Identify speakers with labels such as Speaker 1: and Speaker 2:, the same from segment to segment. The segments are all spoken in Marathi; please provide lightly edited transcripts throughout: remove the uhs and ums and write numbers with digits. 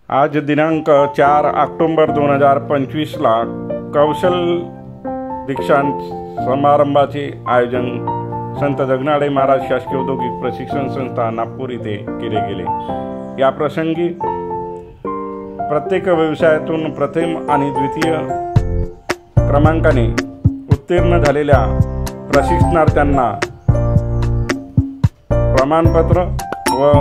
Speaker 1: आज दिनांक 4 ऑक्टोबर 2025ला कौशल दीक्षांत समारंभाचे आयोजन संत जगनाडे महाराज शासकीय औद्योगिक प्रशिक्षण संस्था नागपूर येथे केले गेले। या प्रसंगी प्रत्येक व्यवसायातून प्रथम आणि द्वितीय क्रमांकाने उत्तीर्ण झालेल्या प्रशिक्षणार्थ्यांना प्रमाणपत्र व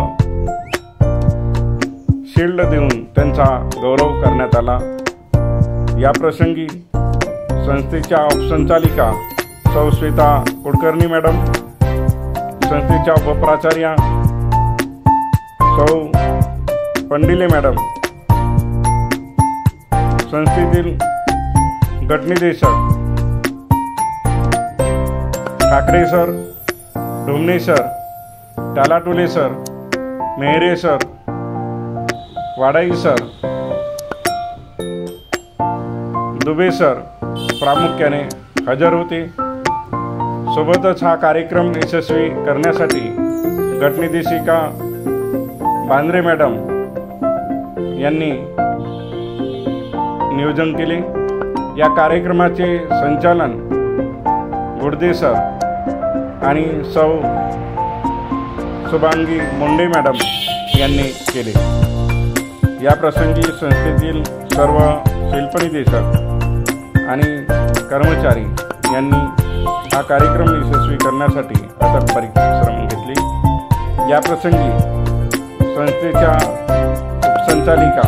Speaker 1: शील्ड देऊन त्यांचा गौरव करण्यात आला। या प्रसंगी संस्थेच्या उपसंचालिका सौ श्वेता कुलकर्णी मॅडम, संस्थेच्या उपप्राचार्या सौ पंडिले मॅडम, संस्थेतील गटनिदेशक Thakare sir, Dhomne sir, Talatule sir, Mehre sir, Wadai sir, Dubey sir प्रामुख्याने हजर होते। सोबतच हा कार्यक्रम यशस्वी करण्यासाठी गटनिदेशिका बांद्रे मॅडम यांनी नियोजन केले। या कार्यक्रमाचे संचालन गुडदे सर आणि सौ शुभांगी मुंडे मॅडम यांनी केले। या प्रसंगी संस्थेतील सर्व शिल्पनिदेशक आणि कर्मचारी यांनी हा कार्यक्रम यशस्वी करण्यासाठी अथक परिश्रम घेतले। या प्रसंगी संस्थेच्या उपसंचालिका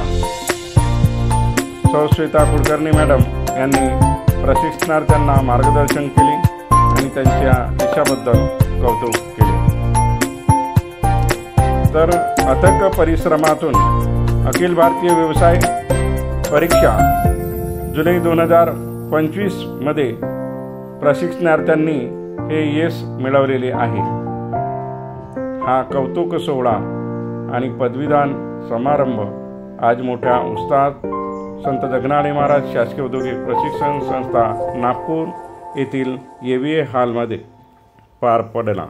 Speaker 1: सौ श्वेता कुलकर्णी मॅडम यांनी प्रशिक्षणार्थ्यांना मार्गदर्शन केले आणि त्यांच्या यशाबद्दल कौतुक केले। तर अथक परिश्रमातून अखिल भारतीय व्यवसाय परीक्षा जुलै 2025 मध्ये प्रशिक्षणार्थ्यांनी हे यश मिळवलेले आहे। हा कौतुक सोहळा आणि पदवीदान समारंभ आज मोठ्या उत्साहात संत जगनाडे महाराज शासकीय औद्योगिक प्रशिक्षण संस्था नागपूर येथील AVA हॉलमध्ये पार पडला।